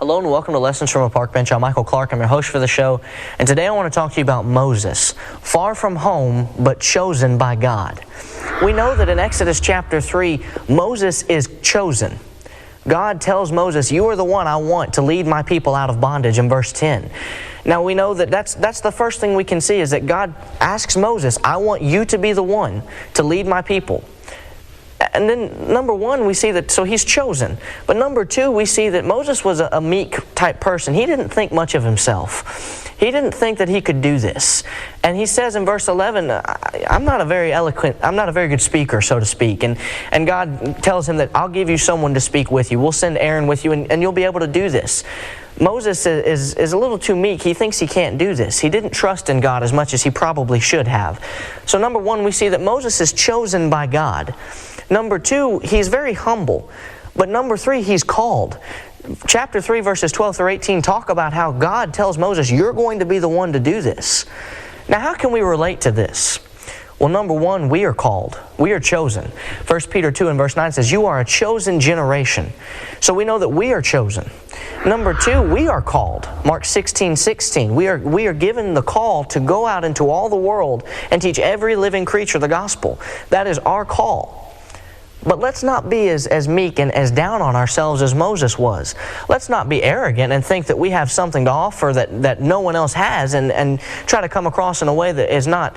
Hello and welcome to Lessons from a Park Bench. I'm Michael Clark. I'm your host for the show. And today I want to talk to you about Moses. Far from home, but chosen by God. We know that in Exodus chapter 3, Moses is chosen. God tells Moses, you are the one I want to lead my people out of bondage in verse 10. Now we know that that's the first thing we can see is that God asks Moses, I want you to be the one to lead my people. And then number one, we see that, so he's chosen. But number two, we see that Moses was a meek type person. He didn't think much of himself. He didn't think that he could do this. And he says in verse 11, I'm not a very good speaker, so to speak. And God tells him that I'll give you someone to speak with you. We'll send Aaron with you and you'll be able to do this. Moses is a little too meek. He thinks he can't do this. He didn't trust in God as much as he probably should have. So number one, we see that Moses is chosen by God. Number two, he's very humble. But number three, he's called. Chapter 3, verses 12 through 18 talk about how God tells Moses, you're going to be the one to do this. Now, how can we relate to this? Well, number one, we are called. We are chosen. 1 Peter 2 and verse 9 says, you are a chosen generation. So we know that we are chosen. Number two, we are called. Mark 16:16. We are given the call to go out into all the world and teach every living creature the gospel. That is our call. But let's not be as meek and as down on ourselves as Moses was. Let's not be arrogant and think that we have something to offer that no one else has and try to come across in a way that is not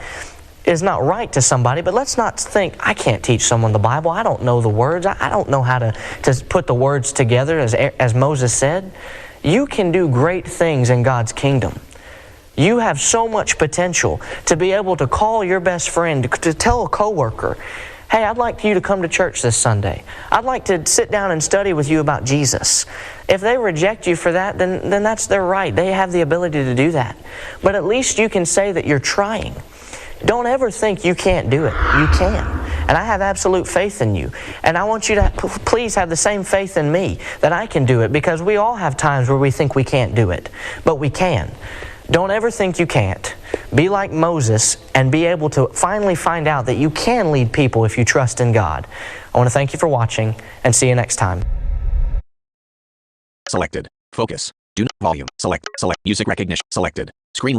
right to somebody. But let's not think, I can't teach someone the Bible. I don't know the words. I don't know how to put the words together as Moses said. You can do great things in God's kingdom. You have so much potential to be able to call your best friend, to tell a coworker, hey, I'd like you to come to church this Sunday. I'd like to sit down and study with you about Jesus. If they reject you for that, then that's their right. They have the ability to do that. But at least you can say that you're trying. Don't ever think you can't do it. You can. And I have absolute faith in you. And I want you to please have the same faith in me that I can do it, because we all have times where we think we can't do it. But we can. Don't ever think you can't. Be like Moses and be able to finally find out that you can lead people if you trust in God. I want to thank you for watching and see you next time. Selected. Focus. Do not volume. Select. Music recognition. Selected. Screen.